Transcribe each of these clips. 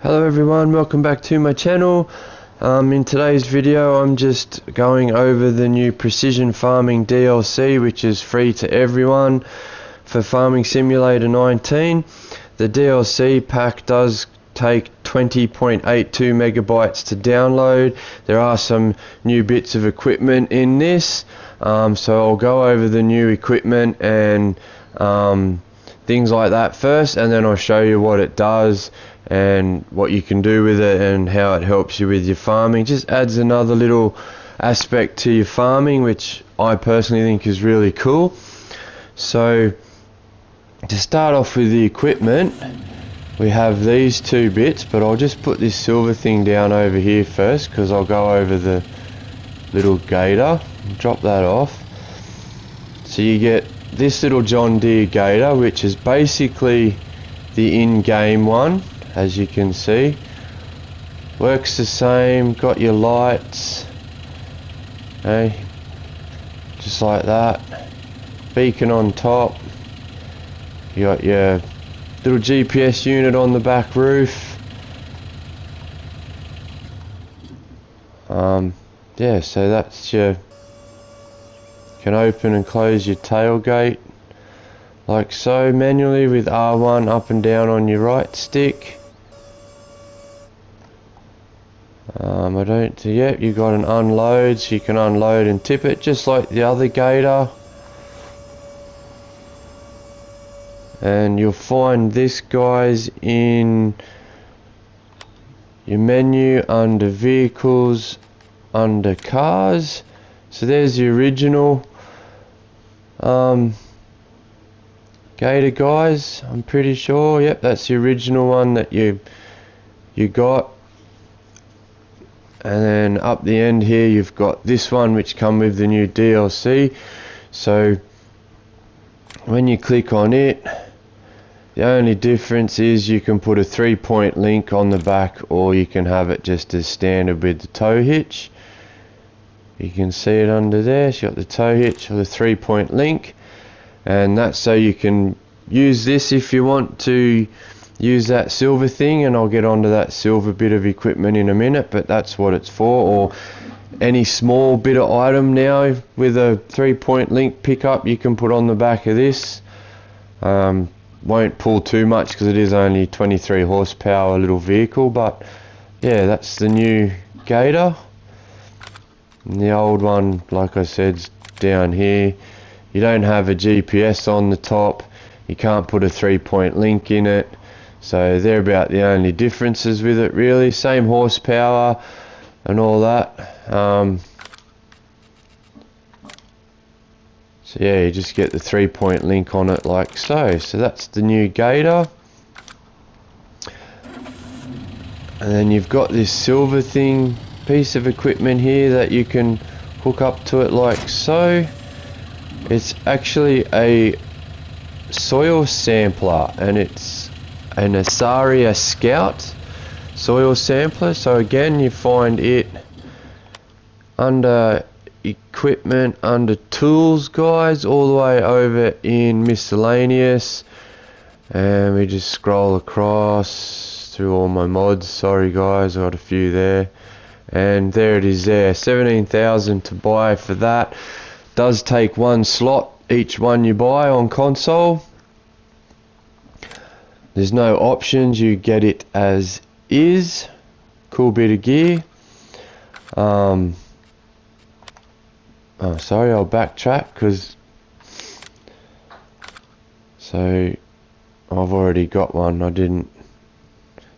Hello everyone, welcome back to my channel. In today's video I'm just going over the new Precision Farming DLC, which is free to everyone for Farming Simulator 19. The DLC pack does take 20.82 megabytes to download. There are some new bits of equipment in this, so I'll go over the new equipment and things like that first, and then I'll show you what it does and what you can do with it and how it helps you with your farming. Just adds another little aspect to your farming, which I personally think is really cool. So to start off with the equipment, we have these two bits, but I'll just put this silver thing down over here first because I'll go over the little Gator. Drop that off. So you get this little John Deere Gator, which is basically the in-game one, as you can see. Works the same, got your lights, okay, just like that. Beacon on top. You got your little GPS unit on the back roof. Yeah, so that's your, can open and close your tailgate like so, manually with R1 up and down on your right stick. Yep, you got an unload, so you can unload and tip it just like the other Gator. And you'll find this, guys, in your menu under vehicles, under cars. So there's the original Gator, guys, I'm pretty sure. Yep, that's the original one that you got. And then up the end here you've got this one, which come with the new DLC. So when you click on it, the only difference is you can put a 3-point link on the back, or you can have it just as standard with the tow hitch. You can see it under there. So you got the tow hitch or the 3-point link, and that's so you can use this if you want to use that silver thing, and I'll get onto that silver bit of equipment in a minute, but that's what it's for. Or any small bit of item now with a 3-point link pickup you can put on the back of this. Won't pull too much because it is only 23 horsepower little vehicle, but yeah, that's the new Gator. And the old one, like I said, is down here. You don't have a GPS on the top, you can't put a 3-point link in it, so they're about the only differences with it, really. Same horsepower and all that. So yeah, you just get the 3-point link on it like so. So that's the new Gator. And then you've got this silver thing, piece of equipment here that you can hook up to it like so. It's actually a soil sampler, and it's an Asaria Scout soil sampler. So again, you find it under equipment, under tools, guys, all the way over in miscellaneous, and we just scroll across through all my mods. Sorry guys, I got a few there, and there it is there. 17,000 to buy for that. Does take one slot each one you buy on console. There's no options, you get it as is. Cool bit of gear. Oh, sorry, I'll backtrack because I've already got one. I didn't.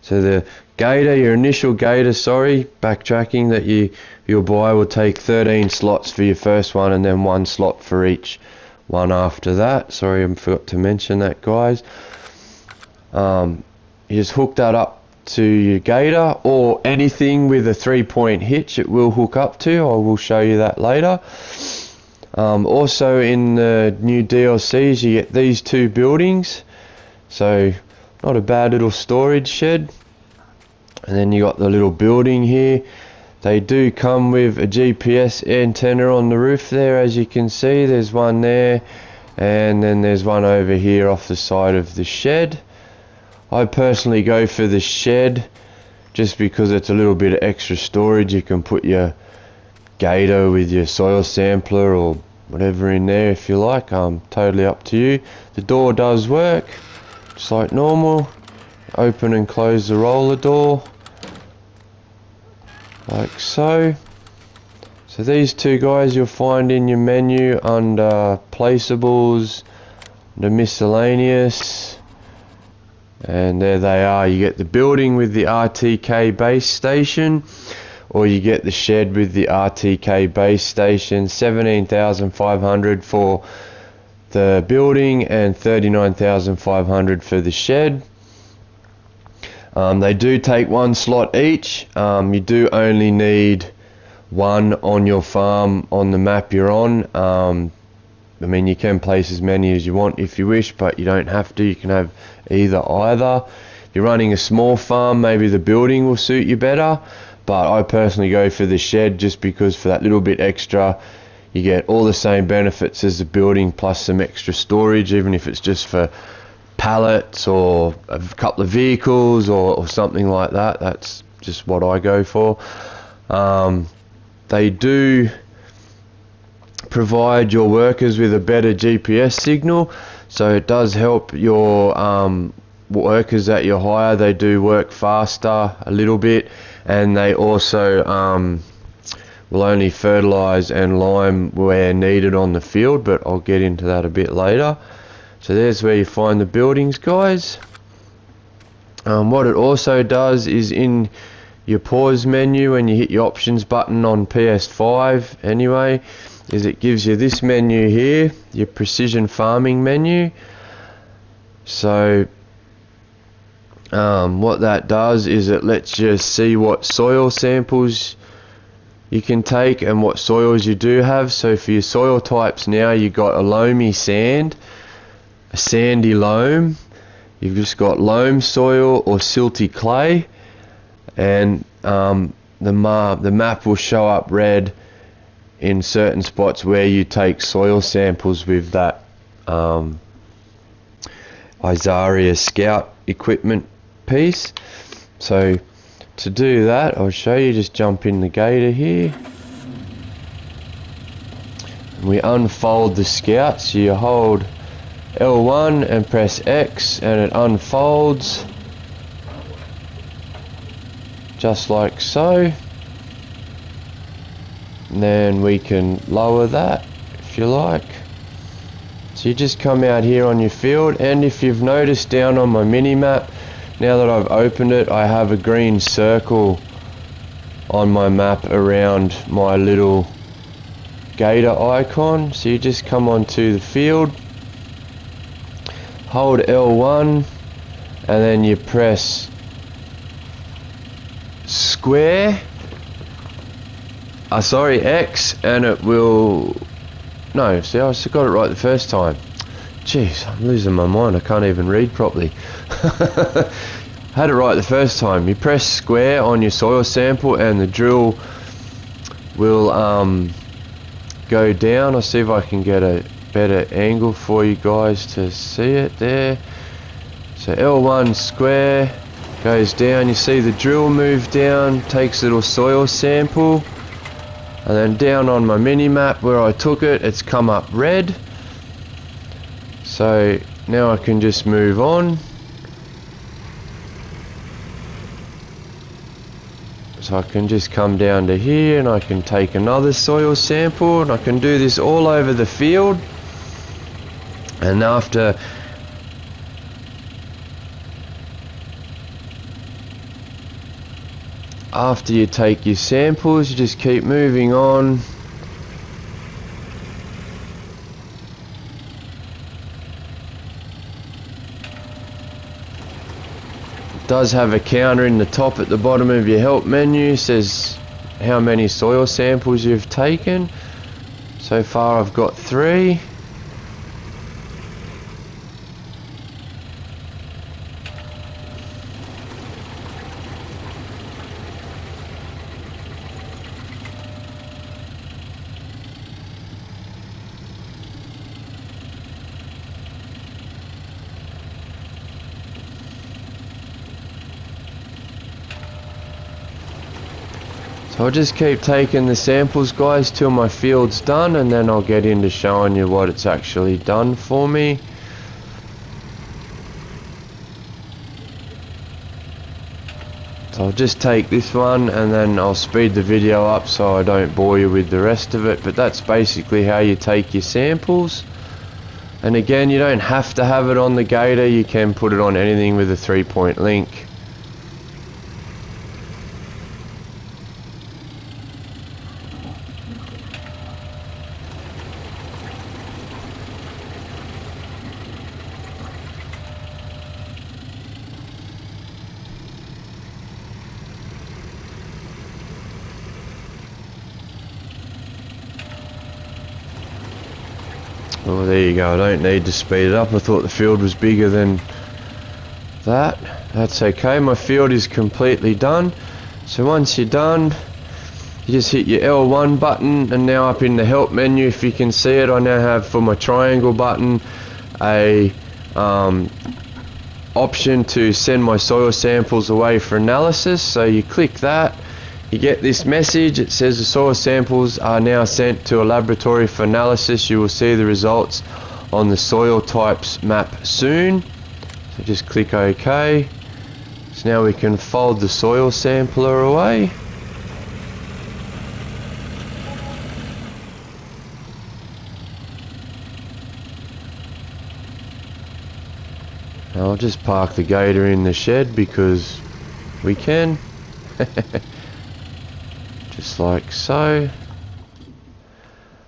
So the Gator, your initial Gator, sorry, backtracking, that you'll buy will take 13 slots for your first one, and then one slot for each one after that. Sorry, I forgot to mention that, guys. You just hook that up to your Gator, or anything with a 3-point hitch it will hook up to. I will show you that later. Also in the new DLCs you get these two buildings, so not a bad little storage shed. And then you got the little building here. They do come with a GPS antenna on the roof there, as you can see. There's one there, and then there's one over here off the side of the shed. I personally go for the shed just because it's a little bit of extra storage. You can put your Gator with your soil sampler or whatever in there if you like. Totally up to you. The door does work just like normal. Open and close the roller door like so. So these two guys you'll find in your menu under placeables, the miscellaneous, and there they are. You get the building with the RTK base station, or you get the shed with the RTK base station. 17,500 for the building and 39,500 for the shed. They do take one slot each. You do only need one on your farm on the map you're on. I mean, you can place as many as you want if you wish, but you don't have to. You can have either. If you're running a small farm, maybe the building will suit you better, but I personally go for the shed just because for that little bit extra, you get all the same benefits as the building plus some extra storage, even if it's just for pallets or a couple of vehicles or something like that. That's just what I go for. They do provide your workers with a better GPS signal, so it does help your workers that you hire. They do work faster a little bit, and they also will only fertilize and lime where needed on the field, but I'll get into that a bit later. So there's where you find the buildings, guys. What it also does is in your pause menu, when you hit your options button on PS5 anyway, is it gives you this menu here, your precision farming menu. So what that does is it lets you see what soil samples you can take and what soils you do have. So for your soil types now, you got a loamy sand, a sandy loam, you've just got loam soil or silty clay, and the map will show up red in certain spots where you take soil samples with that Isaria Scout equipment piece. So to do that, I'll show you. Just jump in the Gator here, and we unfold the Scout. So you hold L1 and press X and it unfolds just like so. And then we can lower that if you like. So you just come out here on your field, and if you've noticed down on my mini map, now that I've opened it, I have a green circle on my map around my little Gator icon. So you just come onto the field, hold L1, and then you press square, X, and it will, no, see, I got it right the first time. Jeez, I'm losing my mind, I can't even read properly. Had it right the first time. You press square on your soil sample and the drill will go down. I'll see if I can get a better angle for you guys to see it there. So L1 square goes down, you see the drill move down, takes a little soil sample, and then down on my mini map where I took it, it's come up red. So now I can just move on. So I can just come down to here and I can take another soil sample, and I can do this all over the field. And after you take your samples, you just keep moving on. It does have a counter in the top at the bottom of your help menu, says how many soil samples you've taken. So far I've got 3. So I'll just keep taking the samples, guys, till my field's done, and then I'll get into showing you what it's actually done for me. So I'll just take this one and then I'll speed the video up so I don't bore you with the rest of it, but that's basically how you take your samples. And again, you don't have to have it on the Gator, you can put it on anything with a 3-point link. Oh, there you go. I don't need to speed it up. I thought the field was bigger than that. That's okay. My field is completely done. So once you're done, you just hit your L1 button, and now up in the help menu, if you can see it, I now have for my triangle button a option to send my soil samples away for analysis. So you click that. You get this message. It says the soil samples are now sent to a laboratory for analysis. You will see the results on the soil types map soon. So just click OK. So now we can fold the soil sampler away. I'll just park the Gator in the shed because we can. Just like so.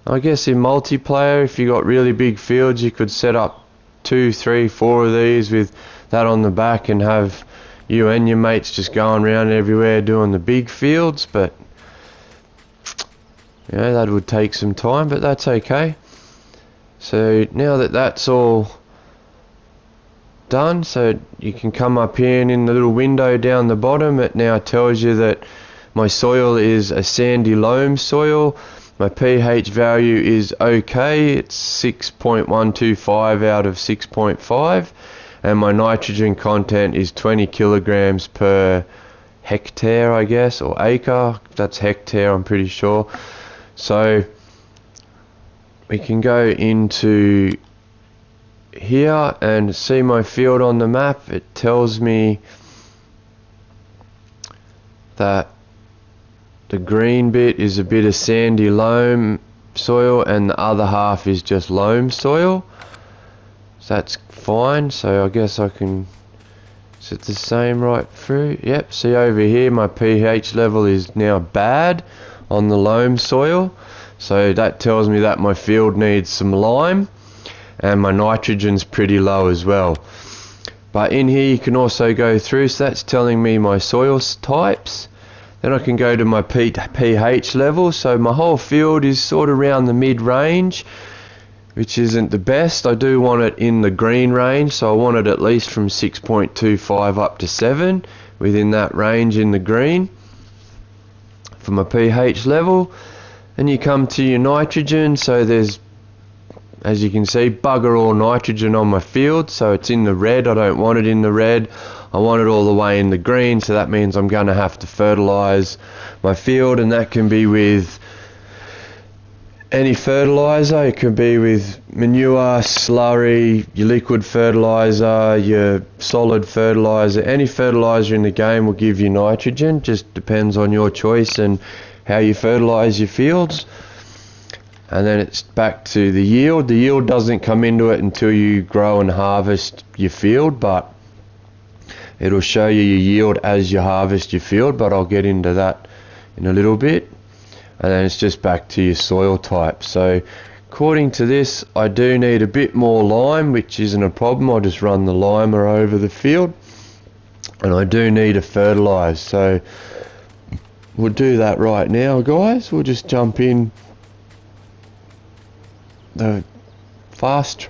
I guess in multiplayer, if you got really big fields, you could set up 2, 3, 4 of these with that on the back and have you and your mates just going around everywhere doing the big fields, but yeah, that would take some time, but that's okay. So now that that's all done, so you can come up here, and in the little window down the bottom, it now tells you that my soil is a sandy loam soil. My pH value is okay, it's 6.125 out of 6.5, and my nitrogen content is 20 kilograms per hectare, I guess, or acre. That's hectare, I'm pretty sure. So we can go into here and see my field on the map. It tells me that the green bit is a bit of sandy loam soil and the other half is just loam soil. So that's fine. So I guess I can set the same right through. Yep, see over here my pH level is now bad on the loam soil. So that tells me that my field needs some lime, and my nitrogen's pretty low as well. But in here you can also go through, so that's telling me my soil types. Then I can go to my pH level. So my whole field is sort of around the mid-range, which isn't the best. I do want it in the green range, so I want it at least from 6.25 up to 7, within that range in the green for my pH level. Then you come to your nitrogen, so there's, as you can see, bugger all nitrogen on my field, so it's in the red. I don't want it in the red, I want it all the way in the green, so that means I'm going to have to fertilize my field, and that can be with any fertilizer. It could be with manure, slurry, your liquid fertilizer, your solid fertilizer. Any fertilizer in the game will give you nitrogen, just depends on your choice and how you fertilize your fields. And then it's back to the yield. The yield doesn't come into it until you grow and harvest your field, but it'll show you your yield as you harvest your field, but I'll get into that in a little bit. And then it's just back to your soil type. So according to this, I do need a bit more lime, which isn't a problem. I'll just run the limer over the field, and I do need a fertilize. So we'll do that right now, guys. We'll just jump in the fast.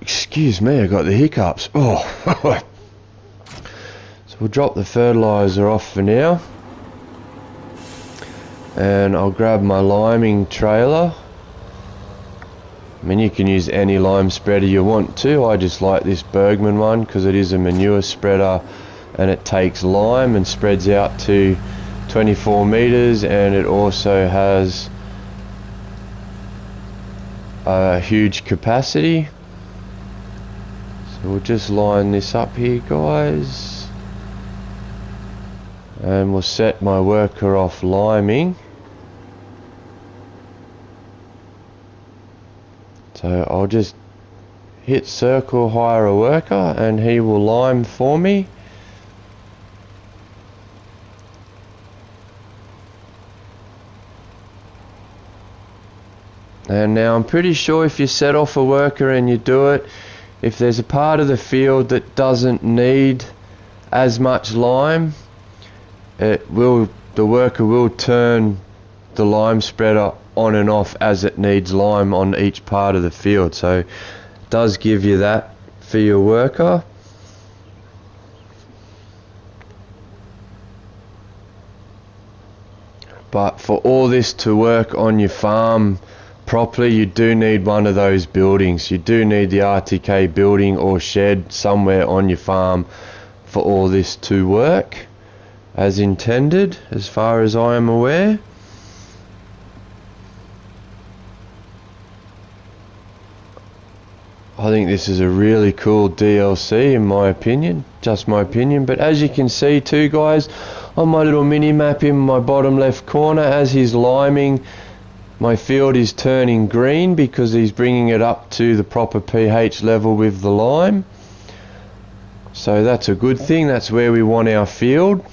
Excuse me, I got the hiccups. Oh. So we'll drop the fertilizer off for now, and I'll grab my liming trailer. I mean, you can use any lime spreader you want to. I just like this Bergman one because it is a manure spreader and it takes lime and spreads out to 24 meters, and it also has a huge capacity. So we'll just line this up here, guys, and we'll set my worker off liming. So I'll just hit circle, hire a worker, and he will lime for me. And now I'm pretty sure if you set off a worker and you do it, if there's a part of the field that doesn't need as much lime, the worker will turn the lime spreader on and off as it needs lime on each part of the field. So it does give you that for your worker. But for all this to work on your farm properly, you do need one of those buildings. You do need the RTK building or shed somewhere on your farm for all this to work as intended, as far as I am aware. I think this is a really cool DLC in my opinion, just my opinion. But as you can see too, guys, on my little mini map in my bottom left corner, as he's liming, my field is turning green because he's bringing it up to the proper pH level with the lime. So that's a good thing. That's where we want our field.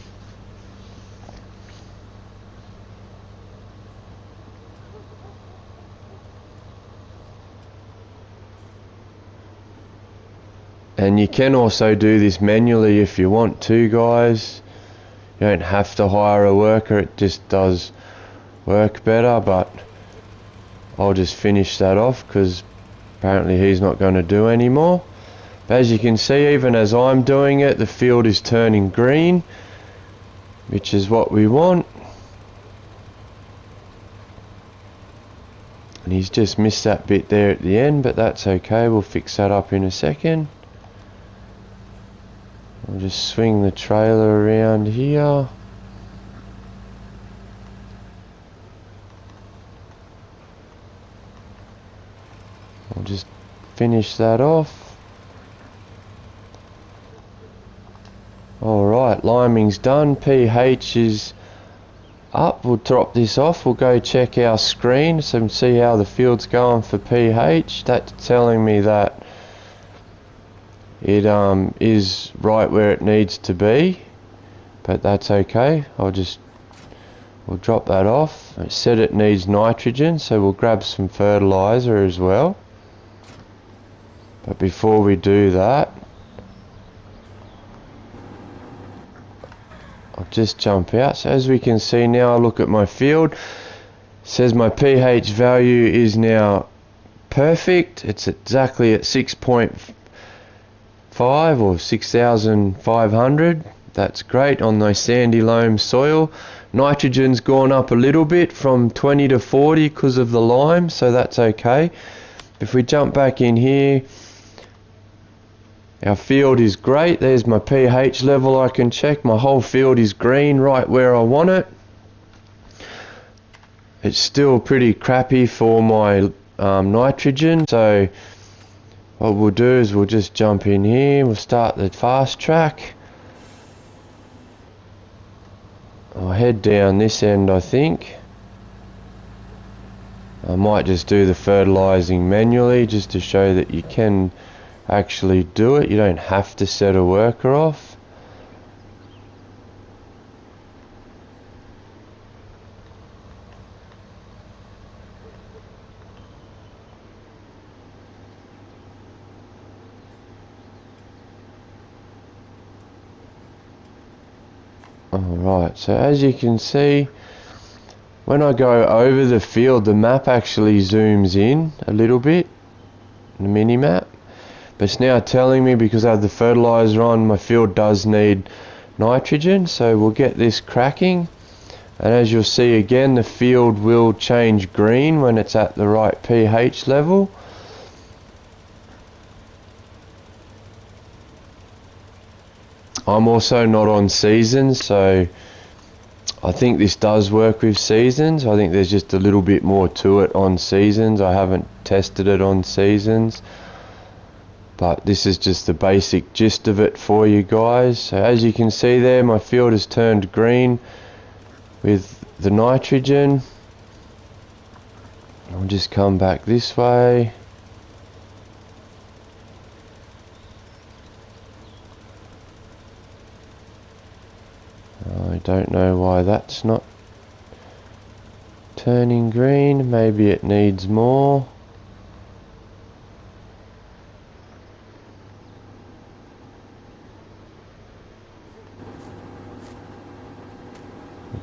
And you can also do this manually if you want to, guys. You don't have to hire a worker, it just does work better. But I'll just finish that off because apparently he's not going to do anymore. But as you can see, even as I'm doing it, the field is turning green, which is what we want. And he's just missed that bit there at the end, but that's okay, we'll fix that up in a second. I'll just swing the trailer around here. I'll just finish that off. Alright, liming's done, pH is up. We'll drop this off, we'll go check our screen so we can see how the field's going for pH. That's telling me that it is right where it needs to be, but that's okay. We'll drop that off. It said it needs nitrogen, so we'll grab some fertilizer as well. But before we do that, I'll just jump out. So as we can see now, I look at my field, it says my pH value is now perfect. It's exactly at 6.5 or 6,500. That's great on those sandy loam soil. Nitrogen's gone up a little bit from 20 to 40 because of the lime, so that's okay. If we jump back in here, our field is great. There's my pH level I can check. My whole field is green right where I want it. It's still pretty crappy for my nitrogen, so what we'll do is we'll just jump in here. We'll start the fast track. I'll head down this end, I think. I might just do the fertilizing manually just to show that you can actually do it. You don't have to set a worker off. Alright, so as you can see, when I go over the field, the map actually zooms in a little bit, the mini map. But it's now telling me, because I have the fertilizer on, my field does need nitrogen, so we'll get this cracking. And as you'll see again, the field will change green when it's at the right pH level. I'm also not on season, so I think this does work with seasons. I think there's just a little bit more to it on seasons. I haven't tested it on seasons, but this is just the basic gist of it for you guys. So as you can see there, my field has turned green with the nitrogen. I'll just come back this way. I don't know why that's not turning green. Maybe it needs more.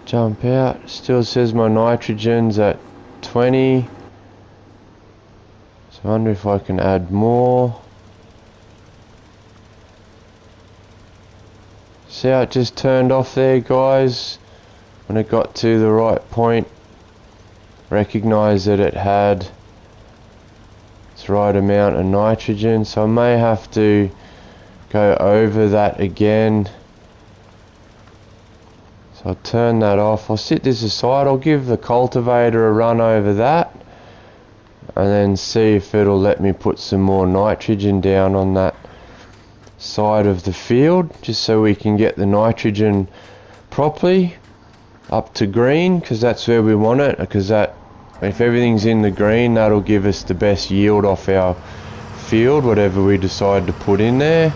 Jump out. Still says my nitrogen's at 20. So I wonder if I can add more. See how it just turned off there, guys? When it got to the right point, recognised that it had its right amount of nitrogen. So I may have to go over that again. So I'll turn that off. I'll sit this aside. I'll give the cultivator a run over that, and then see if it'll let me put some more nitrogen down on that side of the field, just so we can get the nitrogen properly up to green, because that's where we want it. Because that, if everything's in the green, that'll give us the best yield off our field, whatever we decide to put in there.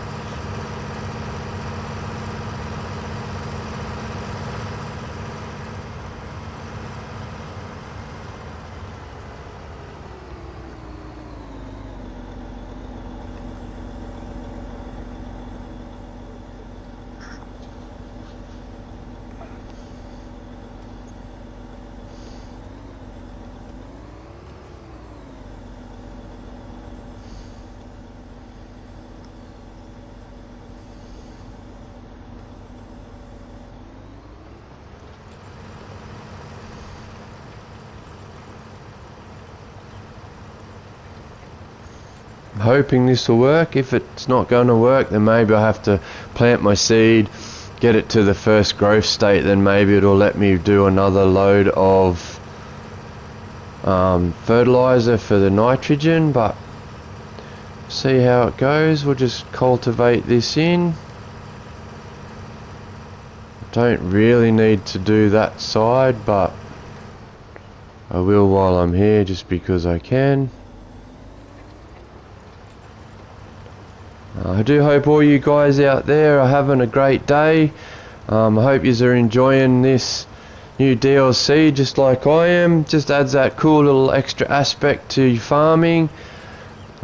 I'm hoping this will work. If it's not going to work, then maybe I have to plant my seed, get it to the first growth state, then maybe it'll let me do another load of fertilizer for the nitrogen. But see how it goes. We'll just cultivate this in. Don't really need to do that side, but I will while I'm here, just because I can. I do hope all you guys out there are having a great day. I hope you are enjoying this new DLC just like I am. Just adds that cool little extra aspect to your farming.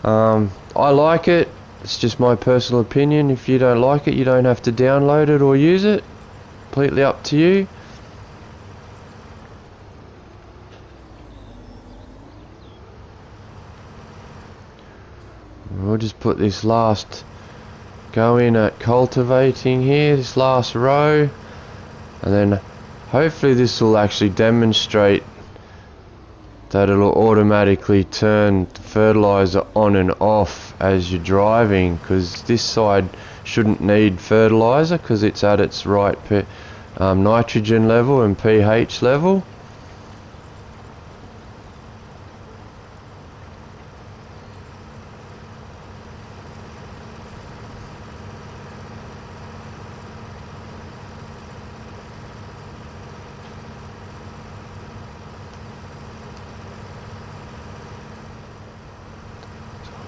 I like it. It's just my personal opinion. If you don't like it, you don't have to download it or use it. Completely up to you. We'll just put this last go in at cultivating here, this last row, and then hopefully this will actually demonstrate that it'll automatically turn the fertilizer on and off as you're driving, because this side shouldn't need fertilizer because it's at its right nitrogen level and pH level.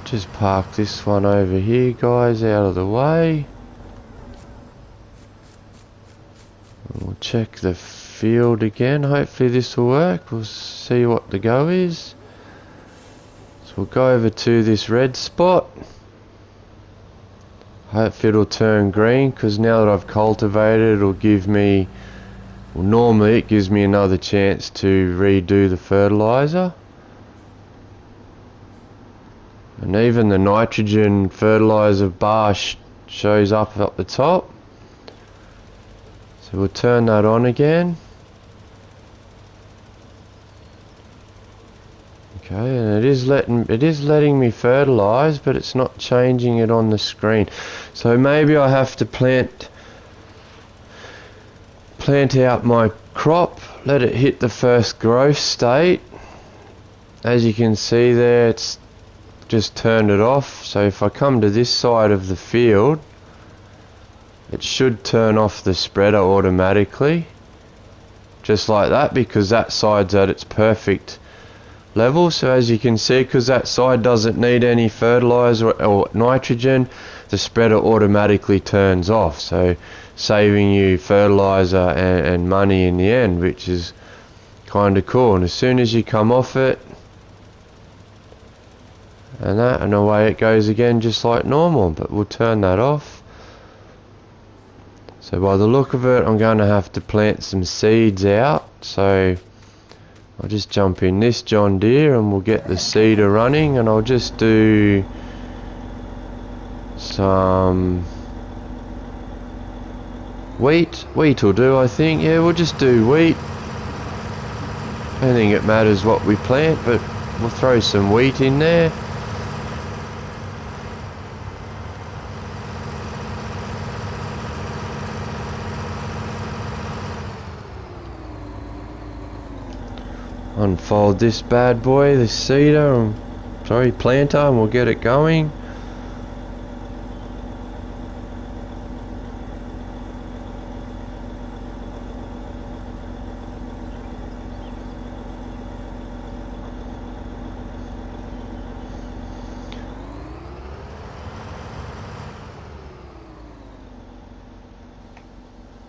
Just park this one over here, guys, out of the way. We'll check the field again. Hopefully this will work. We'll see what the go is. So we'll go over to this red spot. Hopefully it'll turn green, because now that I've cultivated, it'll give me, well, normally it gives me another chance to redo the fertilizer. And even the nitrogen fertilizer bar shows up the top. So we'll turn that on again. Okay, and it is letting me fertilize, but it's not changing it on the screen. So maybe I have to plant out my crop, let it hit the first growth state. As you can see there, it's just turned it off. So if I come to this side of the field, it should turn off the spreader automatically, just like that, because that side's at its perfect level. So as you can see, because that side doesn't need any fertilizer or nitrogen, the spreader automatically turns off, so saving you fertilizer and money in the end, which is kind of cool. And as soon as you come off it, and away it goes again, just like normal. But we'll turn that off. So by the look of it, I'm going to have to plant some seeds out, so I'll just jump in this John Deere and we'll get the seeder running. And I'll just do some wheat will do, I think. Yeah, we'll just do wheat. I don't think it matters what we plant, but we'll throw some wheat in there. Unfold this bad boy, this seeder, planter, and we'll get it going.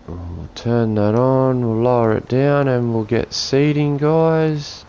We'll turn that on, we'll lower it down, and we'll get seeding, guys.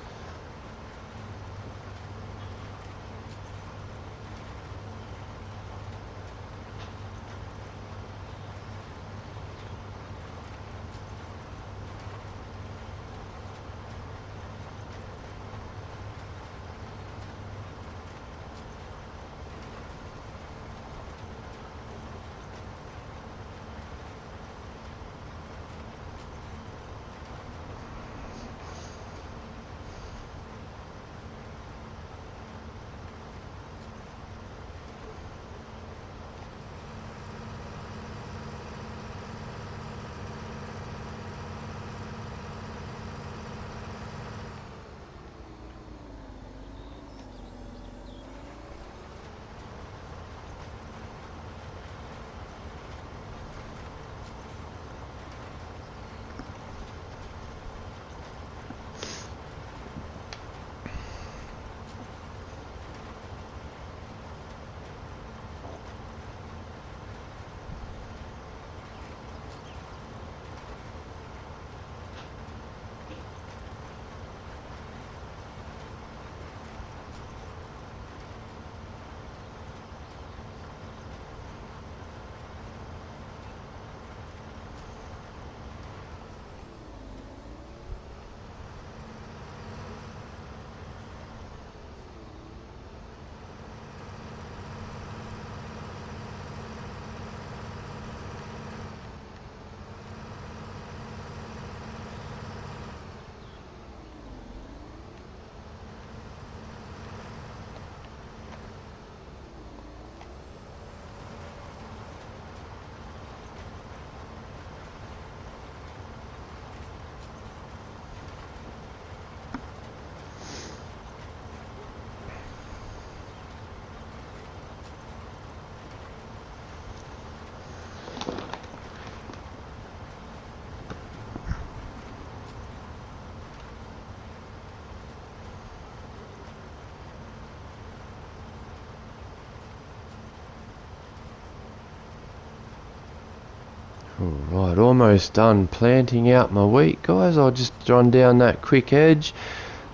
Alright, almost done planting out my wheat, guys. I'll just run down that quick edge,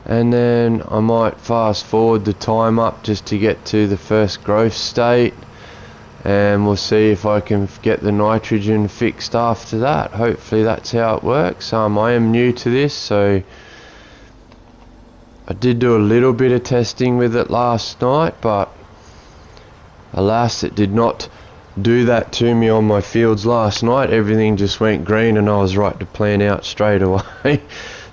and then I might fast forward the time up just to get to the first growth state, and we'll see if I can get the nitrogen fixed after that. Hopefully that's how it works. I am new to this, so I did do a little bit of testing with it last night, but alas, it did not do that to me on my fields last night. Everything just went green and I was right to plant out straight away.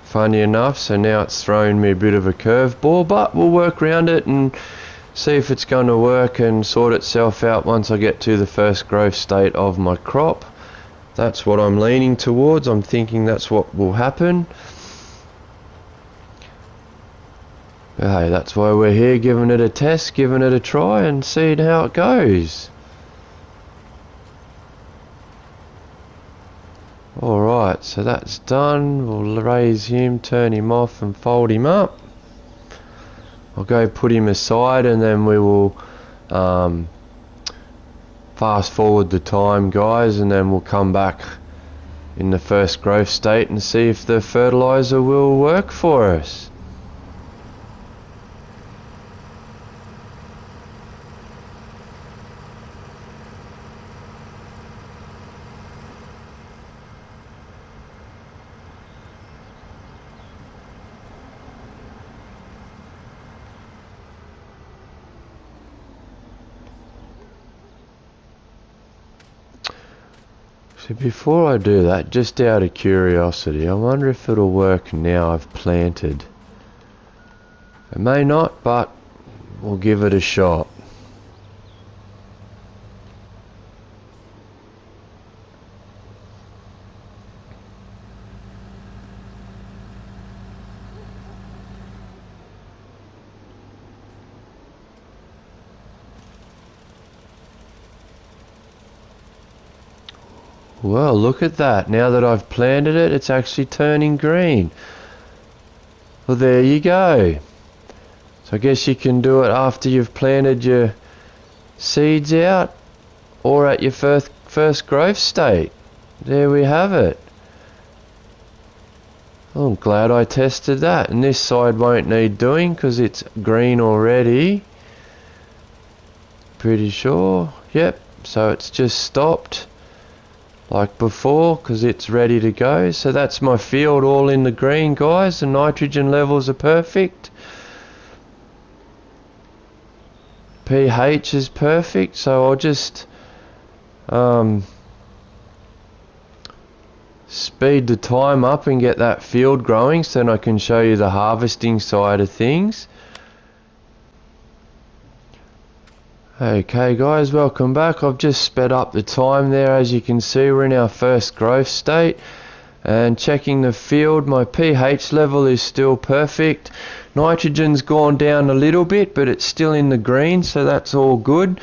Funny enough, so now it's thrown me a bit of a curveball, but we'll work around it and see if it's going to work and sort itself out once I get to the first growth state of my crop. That's what I'm leaning towards. I'm thinking that's what will happen. But hey, that's why we're here, giving it a test, giving it a try and seeing how it goes. Alright, so that's done. We'll raise him, turn him off and fold him up. I'll go put him aside and then we will fast forward the time, guys, and then we'll come back in the first growth state and see if the fertilizer will work for us. So before I do that, just out of curiosity, I wonder if it'll work now I've planted. It may not, but we'll give it a shot. Well, look at that. Now that I've planted it, it's actually turning green. Well, there you go. So I guess you can do it after you've planted your seeds out or at your first growth state. There we have it. I'm glad I tested that. And this side won't need doing because it's green already. Pretty sure. Yep. So it's just stopped like before because it's ready to go. So that's my field all in the green, guys. The nitrogen levels are perfect. pH is perfect, so I'll just speed the time up and get that field growing so then I can show you the harvesting side of things. Okay guys, welcome back. I've just sped up the time there. As you can see, we're in our first growth state and checking the field. My pH level is still perfect. Nitrogen's gone down a little bit, but it's still in the green, so that's all good.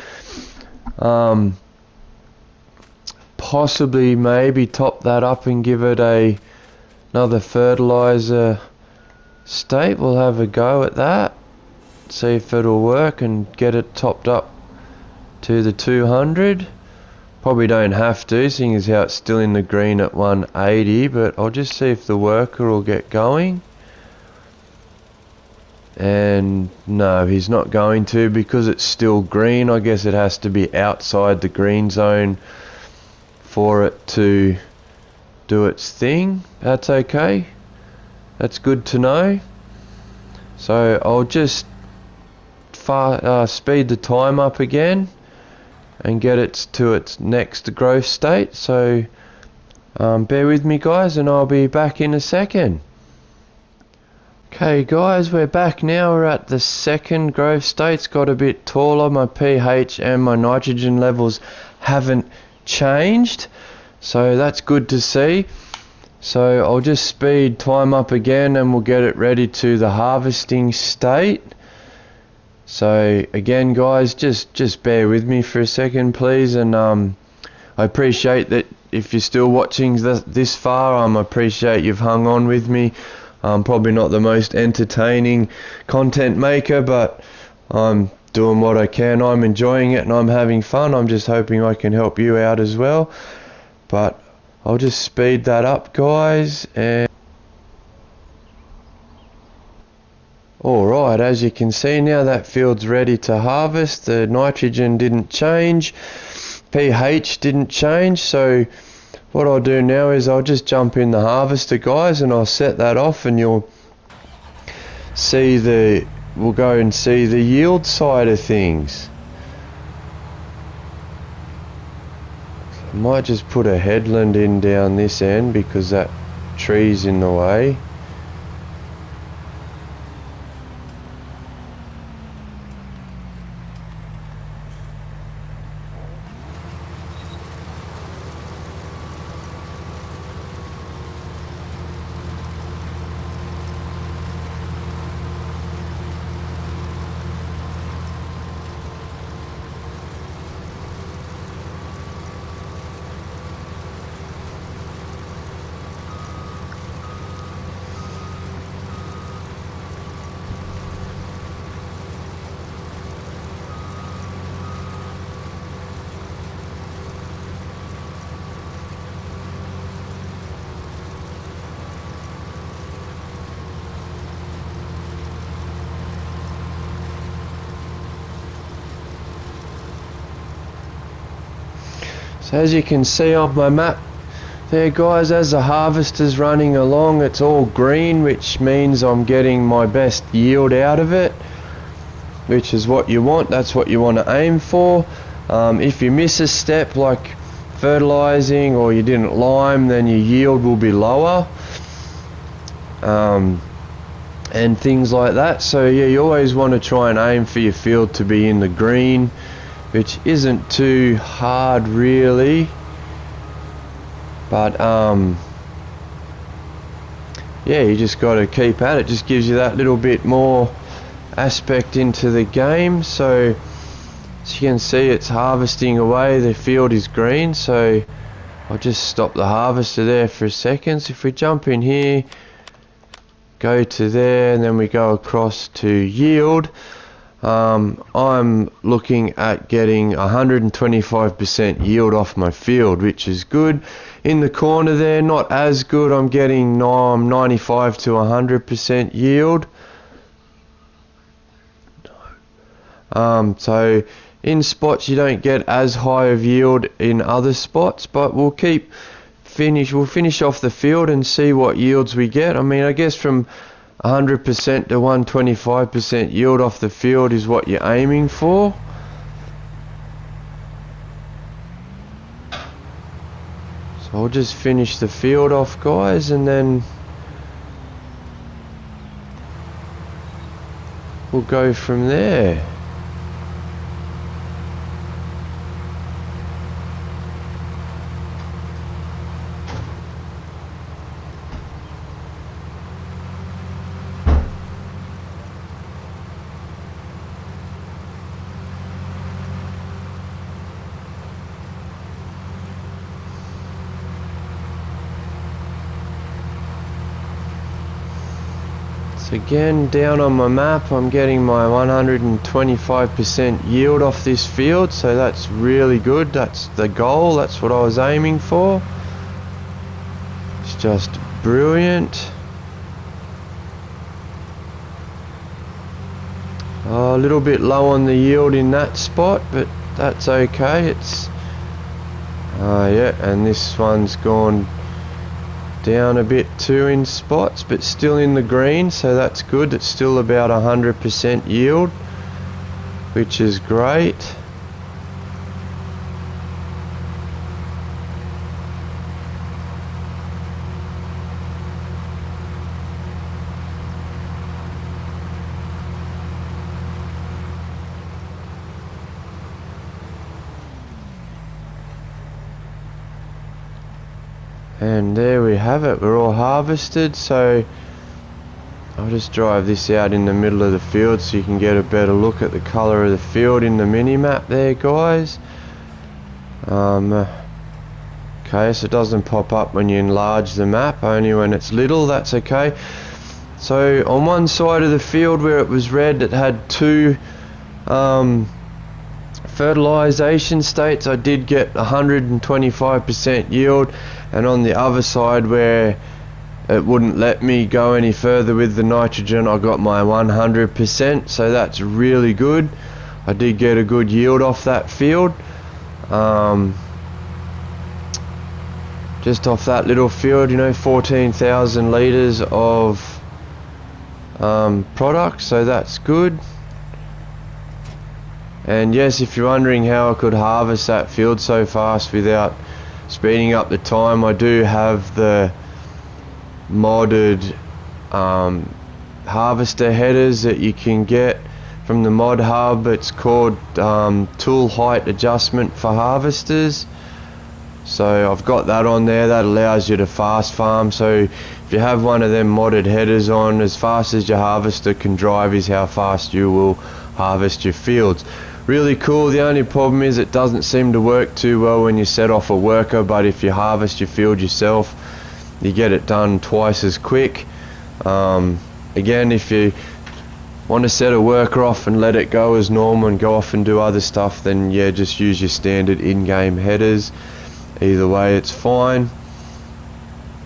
Possibly maybe top that up and give it another fertilizer state. We'll have a go at that, see if it'll work and get it topped up to the 200. Probably don't have to, seeing as how it's still in the green at 180, but I'll just see if the worker will get going. And no, he's not going to because it's still green. I guess it has to be outside the green zone for it to do its thing. That's okay. That's good to know. So I'll just speed the time up again and get it to its next growth state. So bear with me guys and I'll be back in a second. Okay guys, we're back now. We're at the second growth state. It's got a bit taller. My pH and my nitrogen levels haven't changed, so that's good to see. So I'll just speed time up again and we'll get it ready to the harvesting state. So again guys, just bear with me for a second please, and I appreciate that if you're still watching this far. I appreciate you've hung on with me. I'm probably not the most entertaining content maker, but I'm doing what I can. I'm enjoying it and I'm having fun. I'm just hoping I can help you out as well. But I'll just speed that up guys. And alright, as you can see now, that field's ready to harvest. The nitrogen didn't change, pH didn't change, so what I'll do now is I'll just jump in the harvester guys and I'll set that off and you'll see we'll go and see the yield side of things. I might just put a headland in down this end because that tree's in the way. So as you can see on my map there guys, as the harvester's running along, it's all green, which means I'm getting my best yield out of it, which is what you want. That's what you want to aim for. If you miss a step like fertilizing or you didn't lime, then your yield will be lower, and things like that. So yeah, you always want to try and aim for your field to be in the green, which isn't too hard really, but yeah, you just got to keep at it. Just gives you that little bit more aspect into the game. So as you can see, it's harvesting away, the field is green, so I'll just stop the harvester there for a second. So if we jump in here, go to there, and then we go across to yield, I'm looking at getting 125% yield off my field, which is good. In the corner there, not as good. I'm getting 95 to 100% yield. So in spots you don't get as high of yield in other spots, but we'll finish off the field and see what yields we get. I mean, I guess from 100% to 125% yield off the field is what you're aiming for. So I'll just finish the field off guys, and then we'll go from there. So again, down on my map, I'm getting my 125% yield off this field, so that's really good. That's the goal, that's what I was aiming for. It's just brilliant. A little bit low on the yield in that spot, but that's okay. It's yeah, and this one's gone down a bit too in spots, but still in the green, so that's good. It's still about 100% yield, which is great. And there we have it, we're all harvested. So I'll just drive this out in the middle of the field so you can get a better look at the colour of the field in the mini map there guys. Okay, so it doesn't pop up when you enlarge the map, only when it's little. That's okay. So on one side of the field where it was red, it had two fertilization states. I did get 125% yield, and on the other side where it wouldn't let me go any further with the nitrogen, I got my 100%, so that's really good. I did get a good yield off that field, just off that little field, you know, 14,000 litres of product, so that's good. And yes, if you're wondering how I could harvest that field so fast without speeding up the time, I do have the modded harvester headers that you can get from the mod hub. It's called tool height adjustment for harvesters. So I've got that on there. That allows you to fast farm. So if you have one of them modded headers on, as fast as your harvester can drive is how fast you will harvest your fields. Really cool. The only problem is it doesn't seem to work too well when you set off a worker, but if you harvest your field yourself, you get it done twice as quick. Again, if you want to set a worker off and let it go as normal and go off and do other stuff, then yeah, just use your standard in-game headers. Either way, it's fine.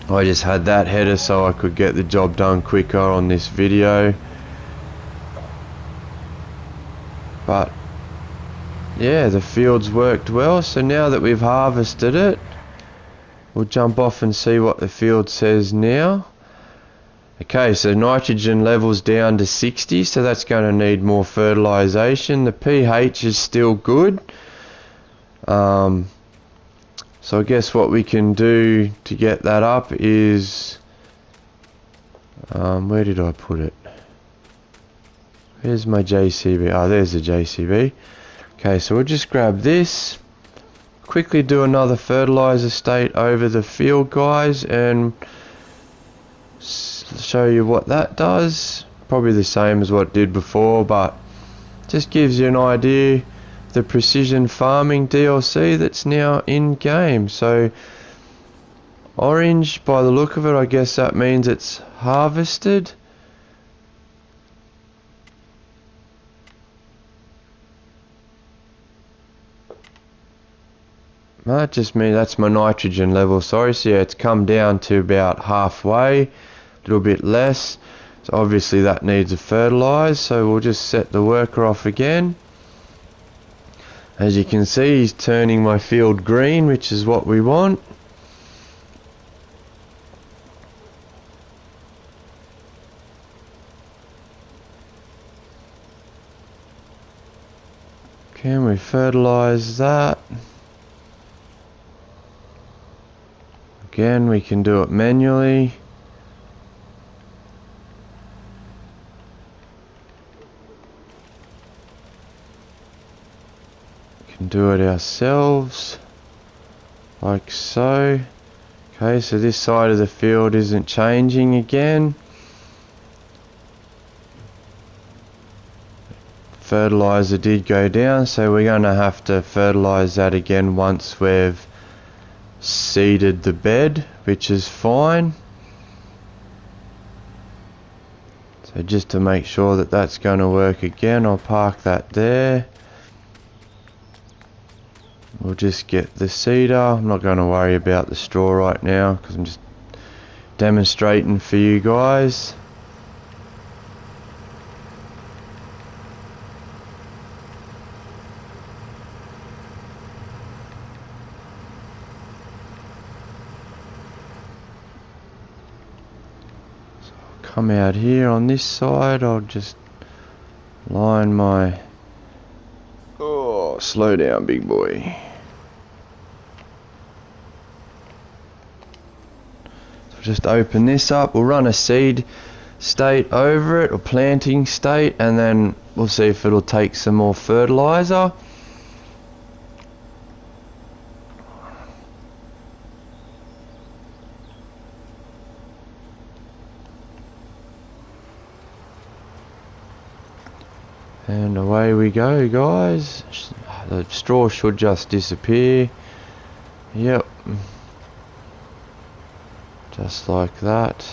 I just had that header so I could get the job done quicker on this video. But yeah, the field's worked well. So now that we've harvested it, we'll jump off and see what the field says now. Okay, so nitrogen level's down to 60, so that's going to need more fertilization. The pH is still good. So I guess what we can do to get that up is, where did I put it? Where's my JCB? Oh, there's the JCB. Okay, so we'll just grab this, quickly do another fertilizer state over the field, guys, and show you what that does. Probably the same as what it did before, but just gives you an idea the precision farming DLC that's now in game. So orange, by the look of it, I guess that means it's harvested. That just means that's my nitrogen level, sorry. So yeah, it's come down to about halfway, a little bit less. So obviously that needs a fertilize, so we'll just set the worker off again. As you can see, he's turning my field green, which is what we want. Can we fertilize that? Again, we can do it manually. We can do it ourselves, like so. Okay, so this side of the field isn't changing again. Fertilizer did go down, so we're going to have to fertilize that again once we've seeded the bed, which is fine. So just to make sure that that's going to work again, I'll park that there. We'll just get the seeder. I'm not going to worry about the straw right now because I'm just demonstrating for you guys. Come out here on this side, I'll just line my, oh, slow down big boy. So just open this up, we'll run a seed state over it, or planting state, and then we'll see if it'll take some more fertilizer. And away we go, guys. The straw should just disappear. Yep. Just like that.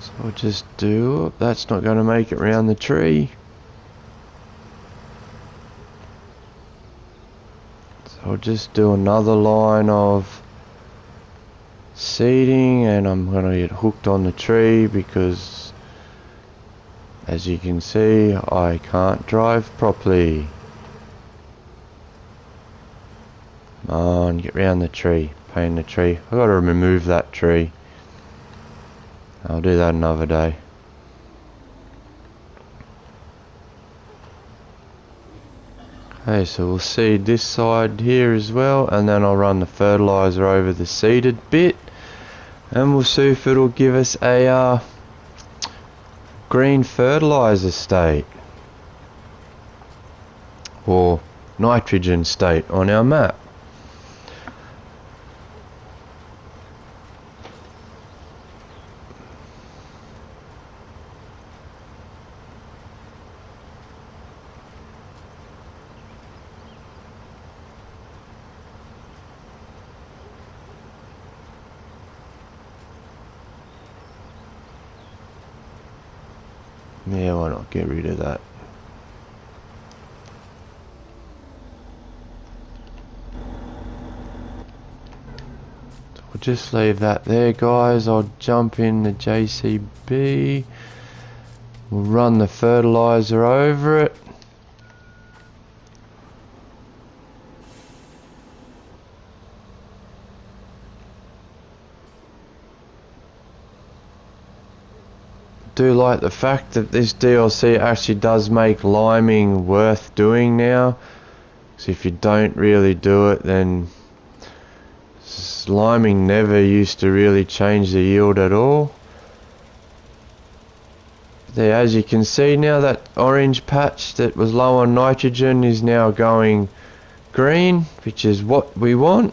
So I'll just do, that's not going to make it round the tree. So I'll just do another line of seeding, and I'm going to get hooked on the tree because, as you can see, I can't drive properly. Come on, get round the tree, paint the tree. I've got to remove that tree. I'll do that another day. Okay, so we'll seed this side here as well, and then I'll run the fertilizer over the seeded bit, and we'll see if it'll give us a green fertilizer state or nitrogen state on our map. Yeah, why not get rid of that? We'll just leave that there, guys. I'll jump in the JCB. We'll run the fertilizer over it. Do like the fact that this DLC actually does make liming worth doing now. So if you don't really do it, then liming never used to really change the yield at all. There, as you can see now, that orange patch that was low on nitrogen is now going green, which is what we want.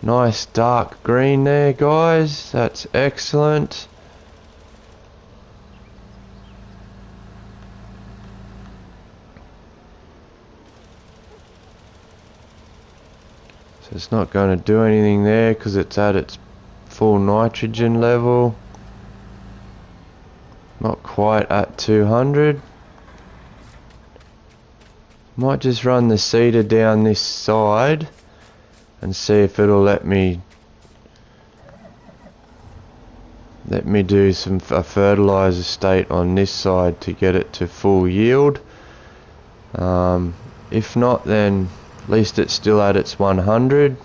Nice dark green there, guys. That's excellent. So it's not going to do anything there because it's at its full nitrogen level. Not quite at 200. Might just run the seeder down this side and see if it'll let me do a fertilizer state on this side to get it to full yield. If not, then at least it's still at its 100.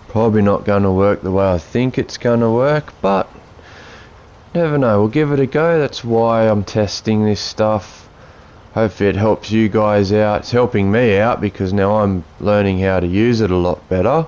Probably not going to work the way I think it's going to work, but never know. We'll give it a go. That's why I'm testing this stuff. Hopefully it helps you guys out. It's helping me out because now I'm learning how to use it a lot better.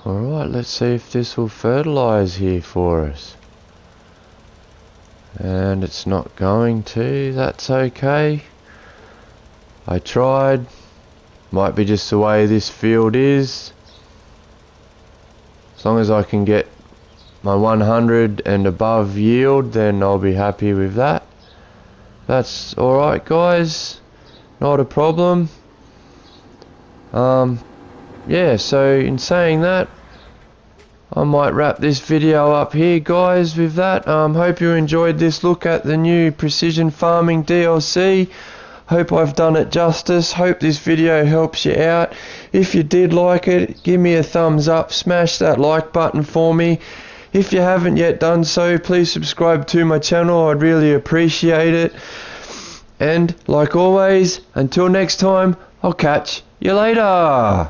Alright, let's see if this will fertilize here for us. And it's not going to, that's okay. I tried. Might be just the way this field is. As long as I can get my 100 and above yield, then I'll be happy with that. That's alright, guys. Not a problem. Yeah, so in saying that, I might wrap this video up here, guys, with that. Hope you enjoyed this look at the new Precision Farming DLC. Hope I've done it justice. Hope this video helps you out. If you did like it, give me a thumbs up. Smash that like button for me. If you haven't yet done so, please subscribe to my channel. I'd really appreciate it. And like always, until next time, I'll catch you later.